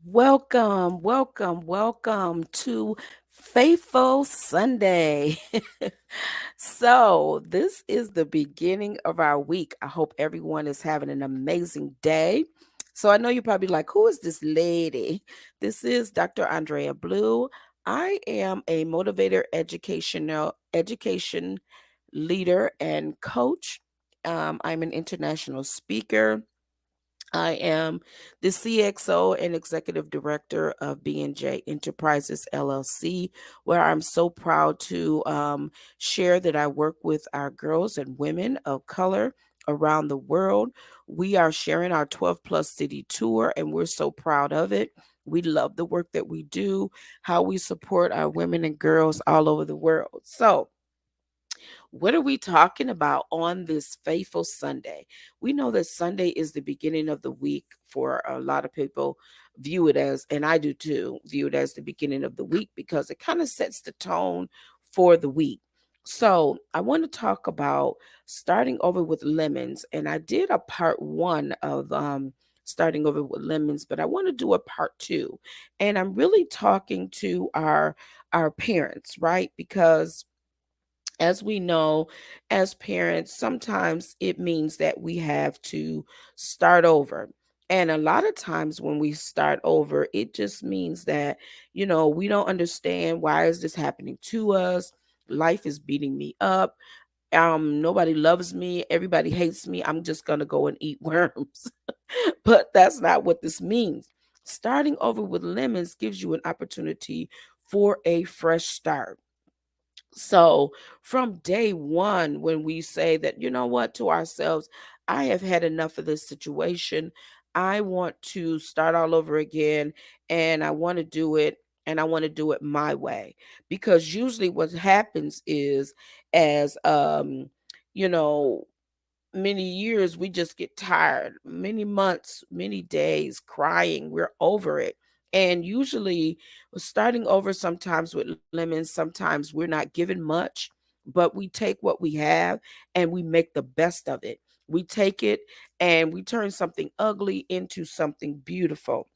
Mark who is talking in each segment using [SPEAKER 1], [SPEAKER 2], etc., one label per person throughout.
[SPEAKER 1] Welcome to Faithful Sunday. This is the beginning of our week. I hope everyone is having an amazing day. So, I know you're probably like, who is this lady? This is Dr. Andrea Blue. I am a motivator, education leader and coach. I'm an international speaker. I am the CXO and Executive Director of B&J Enterprises LLC, where I'm so proud to share that I work with our girls and women of color around the world. We are sharing our 12 plus city tour, and we're so proud of it. We love the work that we do, how we support our women and girls all over the world. What are we talking about on this faithful Sunday? We know that Sunday is the beginning of the week for a lot of people view it as, and I do too, view it as the beginning of the week because it kind of sets the tone for the week. So, I want to talk about starting over with lemons, and I did a part 1 of starting over with lemons, but I want to do a part 2. And I'm really talking to our parents, right? Because as we know, as parents, sometimes it means that we have to start over. And a lot of times when we start over, it just means that, we don't understand, why is this happening to us? Life is beating me up. Nobody loves me. Everybody hates me. I'm just going to go and eat worms. But that's not what this means. Starting over with lemons gives you an opportunity for a fresh start. So, from day one, when we say that, you know what, to ourselves, I have had enough of this situation. I want to start all over again, and I want to do it, and I want to do it my way. Because usually what happens is, as you know, many years we just get tired, many months, many days crying, we're over it. And usually starting over sometimes with lemons, sometimes we're not given much, but we take what we have and we make the best of it. We take it and we turn something ugly into something beautiful.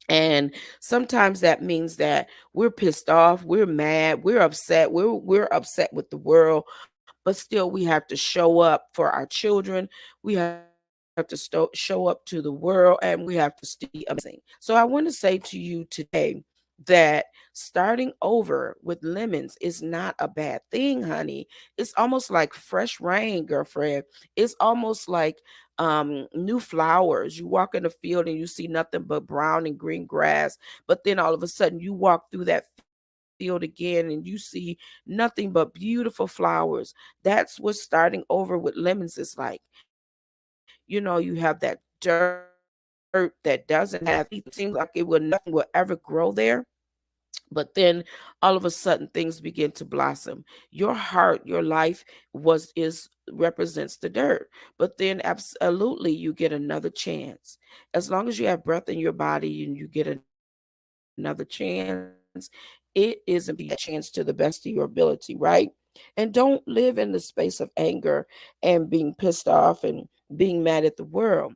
[SPEAKER 1] And sometimes that means that we're pissed off, we're mad, we're upset, we're upset with the world, but still we have to show up for our children. We have to show up to the world, and we have to still be amazing. So I want to say to you today that starting over with lemons is not a bad thing, honey. It's almost like fresh rain, girlfriend. It's almost like new flowers. You walk in the field and you see nothing but brown and green grass, but then all of a sudden you walk through that field again and you see nothing but beautiful flowers. That's what starting over with lemons is like. You have that dirt that doesn't have anything. It seems like nothing will ever grow there, but then all of a sudden things begin to blossom. Your heart, your life represents the dirt, but then absolutely you get another chance. As long as you have breath in your body and you get another chance, it is important to give that chance to the best of your ability, right? And don't live in the space of anger and being pissed off and being mad at the world.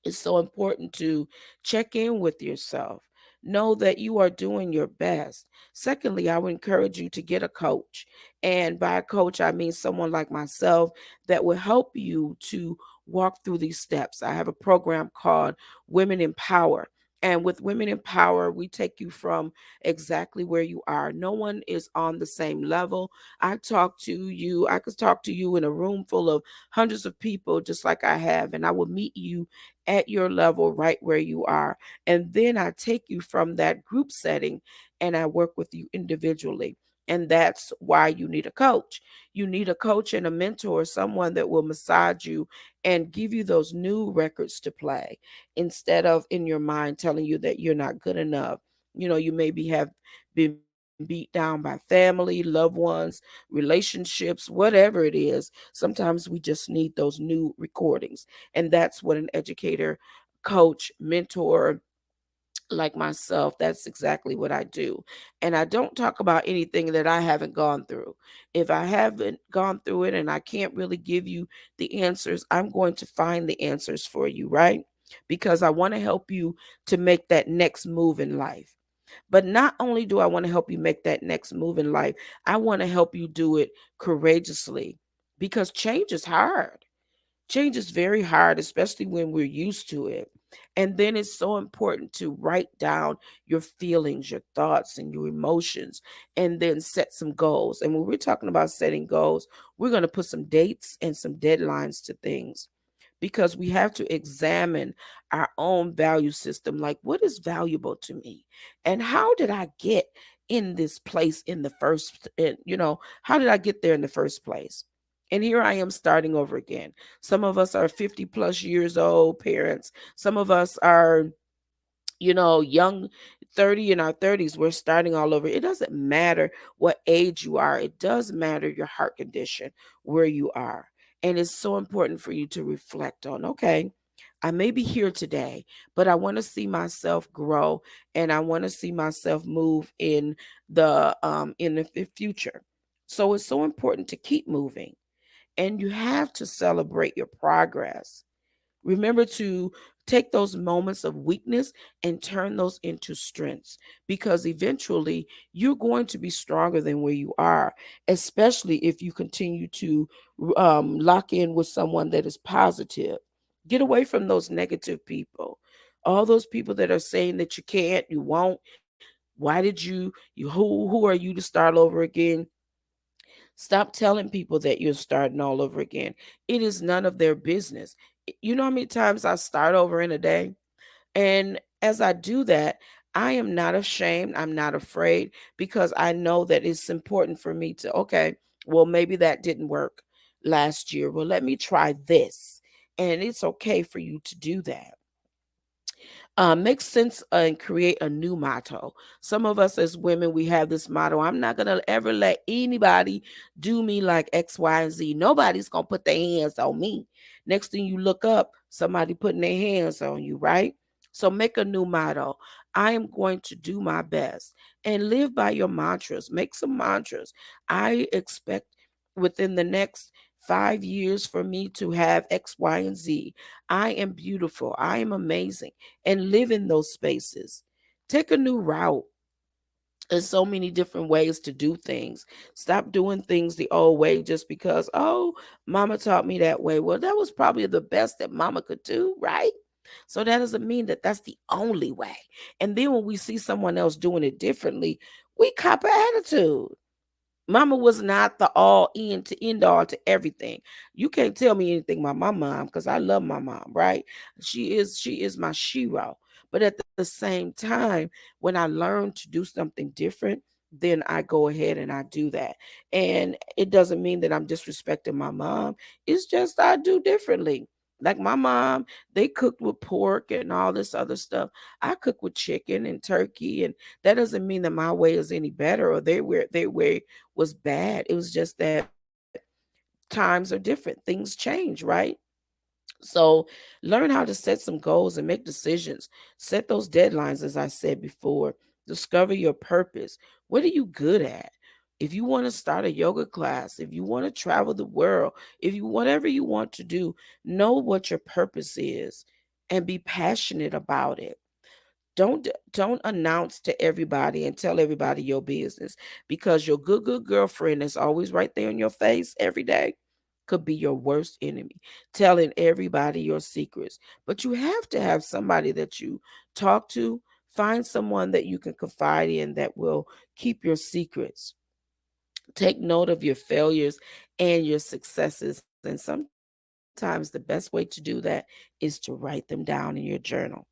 [SPEAKER 1] It's so important to check in with yourself. Know that you are doing your best. Secondly, I would encourage you to get a coach. And by a coach, I mean someone like myself that will help you to walk through these steps. I have a program called Women in Power. And with Women in Power, we take you from exactly where you are. No one is on the same level. I could talk to you in a room full of hundreds of people, just like I have, and I will meet you at your level right where you are. And then I take you from that group setting and I work with you individually. And that's why you need a coach. You need a coach and a mentor, someone that will massage you and give you those new records to play instead of in your mind telling you that you're not good enough. You maybe have been beat down by family, loved ones, relationships, whatever it is. Sometimes we just need those new recordings. And that's what an educator, coach, mentor like myself, that's exactly what I do. And I don't talk about anything that I haven't gone through. If I haven't gone through it and I can't really give you the answers, I'm going to find the answers for you, right? because I want to help you to make that next move in life. But not only do I want to help you make that next move in life, I want to help you do it courageously, because change is hard. Change is very hard, especially when we're used to it. And then it's so important to write down your feelings, your thoughts, and your emotions, and then set some goals. And when we're talking about setting goals, we're going to put some dates and some deadlines to things, because we have to examine our own value system. Like, what is valuable to me? And how did I get in this place in the first, how did I get there in the first place? And here I am starting over again. Some of us are 50 plus years old parents. Some of us are, young, 30, in our 30s. We're starting all over. It doesn't matter what age you are, it does matter your heart condition, where you are. And it's so important for you to reflect on, okay, I may be here today, but I want to see myself grow, and I want to see myself move in the future. So it's so important to keep moving, and you have to celebrate your progress. Remember to take those moments of weakness and turn those into strengths, because eventually you're going to be stronger than where you are, especially if you continue to lock in with someone that is positive. Get away from those negative people. All those people that are saying that you can't, you won't. Why did who are you to start over again? Stop telling people that you're starting all over again. It is none of their business. You know how many times I start over in a day? And as I do that, I am not ashamed. I'm not afraid, because I know that it's important for me to, okay, well, maybe that didn't work last year. Well, let me try this. And it's okay for you to do that. Make sense and create a new motto. Some of us as women, we have this motto: I'm not going to ever let anybody do me like X, Y, and Z. Nobody's going to put their hands on me. Next thing you look up, somebody putting their hands on you, right? So make a new motto. I am going to do my best, and live by your mantras. Make some mantras. I expect within the next 5 years for me to have X, Y, and Z. I am beautiful. I am amazing, and live in those spaces. Take a new route. There's so many different ways to do things. Stop doing things the old way just because, oh, mama taught me that way. Well, that was probably the best that mama could do, right? So that doesn't mean that that's the only way. And then when we see someone else doing it differently, we cop an attitude. Mama was not the all in to end all to everything. You can't tell me anything about my mom, because I love my mom, right? She is my shero. But at the same time, when I learn to do something different, then I go ahead and I do that. And it doesn't mean that I'm disrespecting my mom. It's just I do differently. Like my mom, they cooked with pork and all this other stuff. I cook with chicken and turkey, and that doesn't mean that my way is any better or their way was bad. It was just that times are different, things change, right? So learn how to set some goals and make decisions. Set those deadlines, as I said before. Discover your purpose. What are you good at? If you want to start a yoga class, if you want to travel the world, if you whatever you want to do, know what your purpose is and be passionate about it. Don't announce to everybody and tell everybody your business, because your good girlfriend that's always right there in your face every day could be your worst enemy, telling everybody your secrets. But you have to have somebody that you talk to. Find someone that you can confide in that will keep your secrets. Take note of your failures and your successes, and sometimes the best way to do that is to write them down in your journal.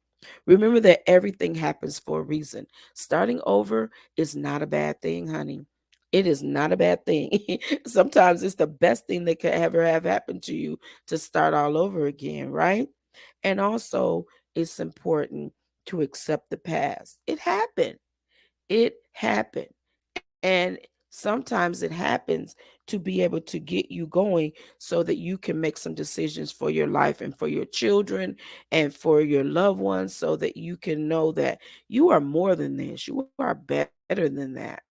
[SPEAKER 1] Remember that everything happens for a reason. Starting over is not a bad thing, honey. It is not a bad thing. Sometimes it's the best thing that could ever have happened to you, to start all over again, right? And also, it's important to accept the past. It happened. It happened. And sometimes it happens to be able to get you going so that you can make some decisions for your life and for your children and for your loved ones, so that you can know that you are more than this. You are better than that.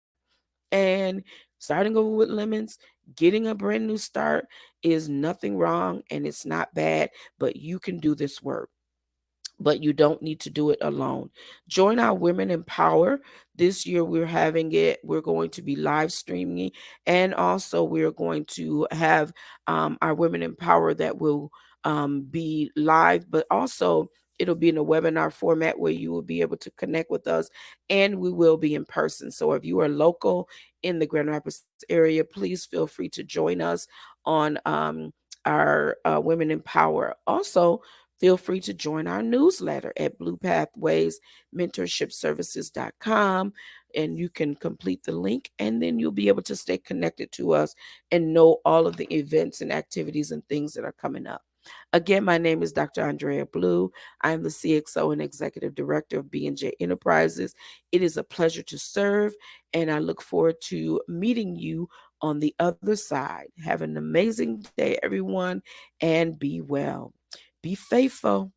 [SPEAKER 1] And starting over with lemons, getting a brand new start, is nothing wrong and it's not bad, but you can do this work. but you don't need to do it alone. Join our Women in Power. This year we're going to be live streaming, and also we're going to have our Women in Power that will be live, but also it'll be in a webinar format where you will be able to connect with us, and we will be in person. So if you are local in the Grand Rapids area, please feel free to join us on our Women in Power. Also, feel free to join our newsletter at bluepathwaysmentorshipservices.com, and you can complete the link, and then you'll be able to stay connected to us and know all of the events and activities and things that are coming up. Again, my name is Dr. Andrea Blue. I am the CXO and Executive Director of B&J Enterprises. It is a pleasure to serve, and I look forward to meeting you on the other side. Have an amazing day, everyone, and be well. Be faithful.